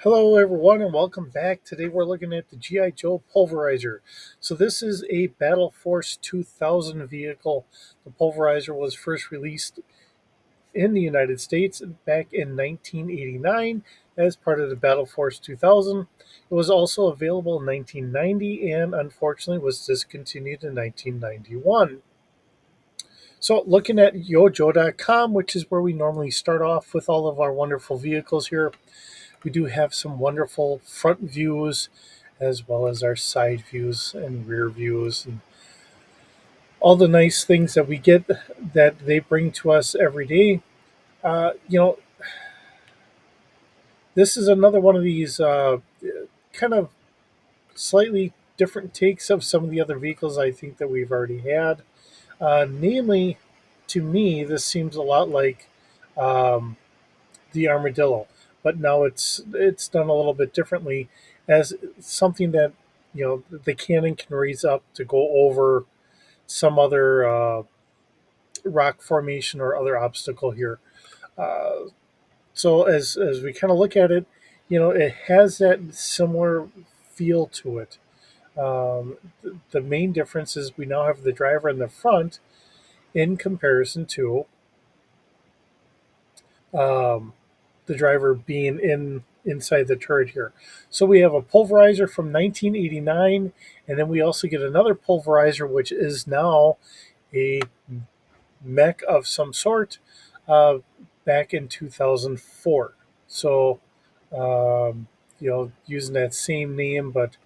Hello, everyone, and welcome back. Today we're looking at the G I Joe Pulverizer. So, this is a Battle Force 2000 vehicle. The Pulverizer was first released in the United States back in 1989 as part of the Battle Force 2000. It was also available in 1990 and unfortunately was discontinued in 1991. So, looking at yojo.com, which is where we normally start off with all of our wonderful vehicles here, we do have some wonderful front views as well as our side views and rear views and all the nice things that we get that they bring to us every day. This is another one of these kind of slightly different takes of some of the other vehicles I think that we've already had. Namely, to me, this seems a lot like um, the armadillo, but now it's done a little bit differently as something that the cannon can raise up to go over some other rock formation or other obstacle here. Uh, so as we kind of look at it, it has that similar feel to it. The main difference is we now have the driver in the front in comparison to um, the driver being inside the turret here. So we have a pulverizer from 1989, and then we also get another pulverizer, which is now a mech of some sort, uh, back in 2004. So, using that same name, but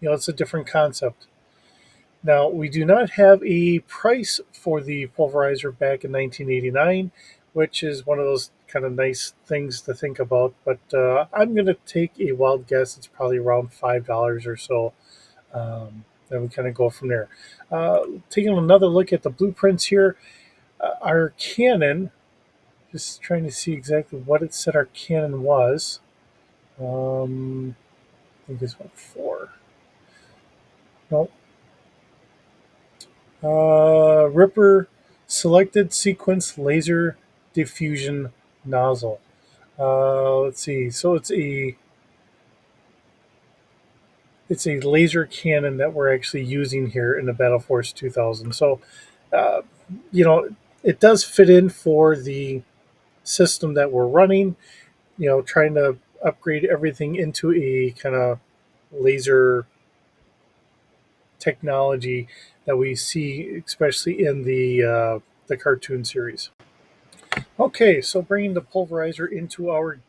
it's a different concept. Now, we do not have a price for the pulverizer back in 1989, which is one of those kind of nice things to think about. But I'm going to take a wild guess. It's probably around $5 or so. Then we kind of go from there. Taking another look at the blueprints here, our cannon, just trying to see exactly what it said our cannon was. I think it's what, four. No, Ripper selected sequence laser diffusion nozzle. Let's see. So it's a laser cannon that we're actually using here in the Battle Force 2000. So, uh, you know, it does fit in for the system that we're running. Trying to upgrade everything into a kind of laser technology that we see, especially in the cartoon series. Okay, so bringing the pulverizer into our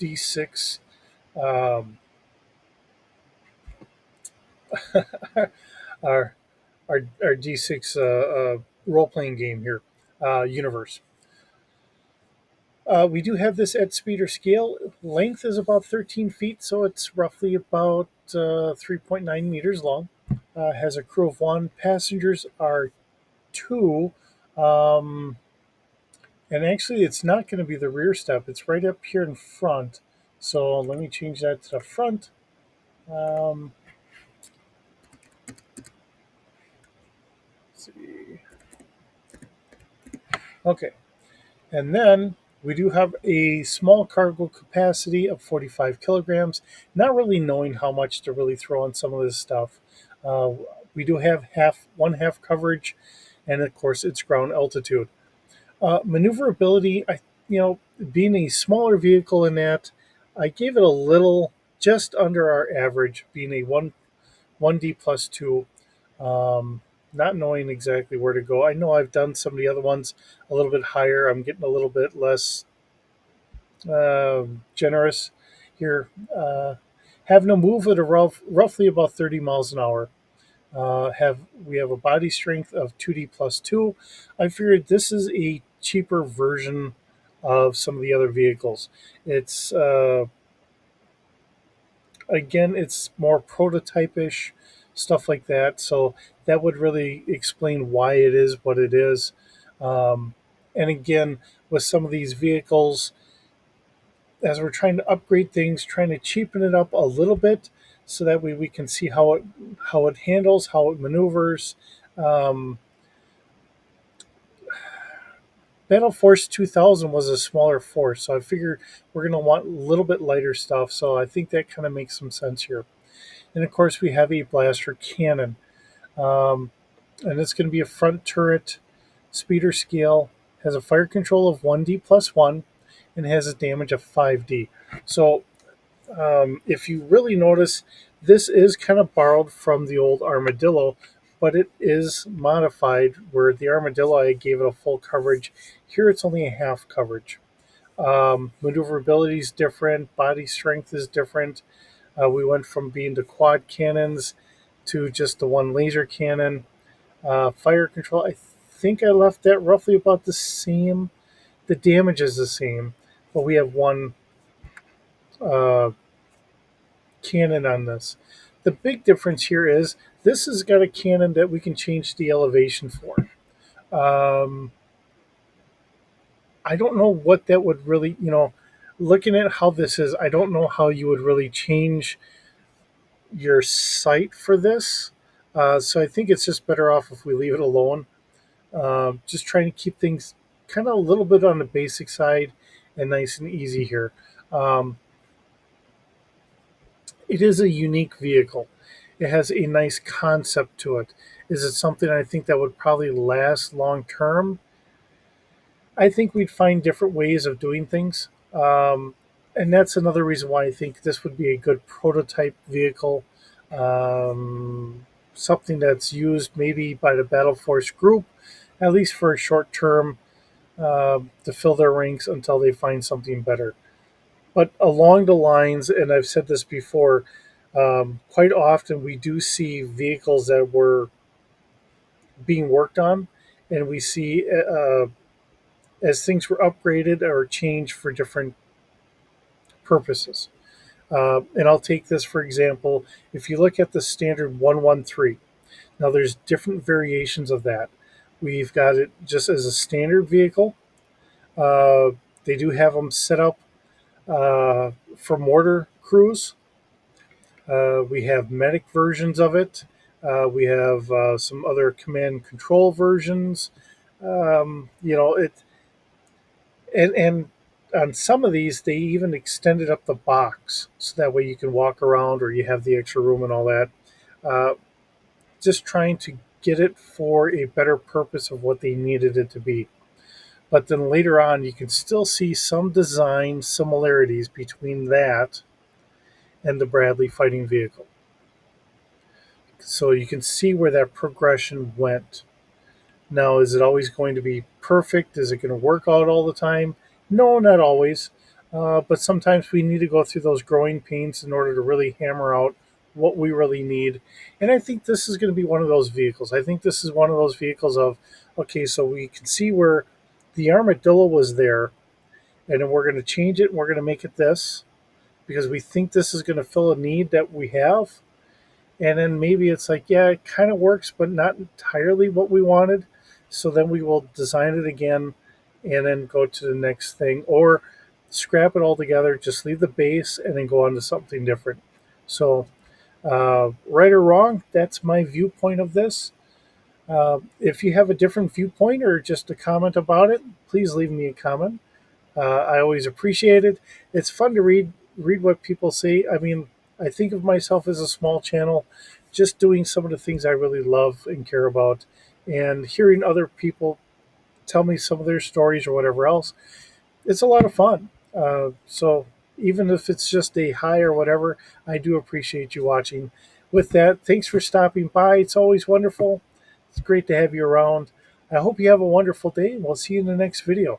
D6, um, our our D6 role playing game here, universe. We do have this at speed or scale. Length is about 13 feet, so it's roughly about 3.9 meters long. Has a crew of one. Passengers are two. Um, and actually, it's not going to be the rear step. It's right up here in front. So let me change that to the front. Um, let's see. Okay. And then we do have a small cargo capacity of 45 kilograms, not really knowing how much to really throw on some of this stuff. Uh, we do have one half coverage, and of course, it's ground altitude. Maneuverability, being a smaller vehicle in that, I gave it a little just under our average, being a 1D plus 2, um, not knowing exactly where to go. I know I've done some of the other ones a little bit higher. I'm getting a little bit less generous here. Have no move at a roughly about 30 miles an hour. Have We have a body strength of 2D plus 2. I figured this is a cheaper version of some of the other vehicles. It's again, it's more prototype-ish stuff like that. So that would really explain why it is what it is. And again, with some of these vehicles, as we're trying to upgrade things, trying to cheapen it up a little bit, so that way we can see how it handles, how it maneuvers. Um, Battle Force 2000 was a smaller force, so I figure we're going to want a little bit lighter stuff. So I think that kind of makes some sense here. And of course, we have a blaster cannon, um, and it's going to be a front turret, speeder scale, has a fire control of 1D plus 1, and has a damage of 5D. So if you really notice, this is kind of borrowed from the old Armadillo, but it is modified where the Armadillo, I gave it a full coverage. Here it's only a half coverage. Maneuverability is different, body strength is different. We went from being the quad cannons to just the one laser cannon. Fire control, I think I left that roughly about the same. The damage is the same, but we have one uh, cannon on this. The big difference here is this has got a cannon that we can change the elevation for. Um, I don't know what that would really, looking at how this is, I don't know how you would really change your sight for this. So I think it's just better off if we leave it alone. Just trying to keep things kind of a little bit on the basic side and nice and easy here. Um, it is a unique vehicle. It has a nice concept to it. Is it something I think that would probably last long term? I think we'd find different ways of doing things. And that's another reason why I think this would be a good prototype vehicle. Something that's used maybe by the Battle Force group, at least for a short term, to fill their ranks until they find something better. But along the lines, and I've said this before, quite often we do see vehicles that were being worked on, and we see as things were upgraded or changed for different purposes. And I'll take this for example. If you look at the standard 113, now there's different variations of that. We've got it just as a standard vehicle. Uh, they do have them set up for mortar crews. We have medic versions of it. We have some other command and control versions. It and on some of these they even extended up the box so that way you can walk around or you have the extra room and all that. Uh, just trying to get it for a better purpose of what they needed it to be. But then later on, you can still see some design similarities between that and the Bradley fighting vehicle. So you can see where that progression went. Now, is it always going to be perfect? Is it going to work out all the time? No, not always. But sometimes we need to go through those growing pains in order to really hammer out what we really need. And I think this is going to be one of those vehicles. I think this is one of those vehicles of, okay, so we can see where the Armadillo was there, and then we're going to change it and we're going to make it this because we think this is going to fill a need that we have. And then maybe it's like, yeah, it kind of works, but not entirely what we wanted. So then we will design it again and then go to the next thing or scrap it all together, just leave the base and then go on to something different. So, right or wrong, that's my viewpoint of this. If you have a different viewpoint or just a comment about it, please leave me a comment. I always appreciate it. It's fun to read what people say. I mean, I think of myself as a small channel, just doing some of the things I really love and care about, and hearing other people tell me some of their stories or whatever else. It's a lot of fun. So even if it's just a hi or whatever, I do appreciate you watching. With that, thanks for stopping by. It's always wonderful. It's great to have you around. I hope you have a wonderful day, and we'll see you in the next video.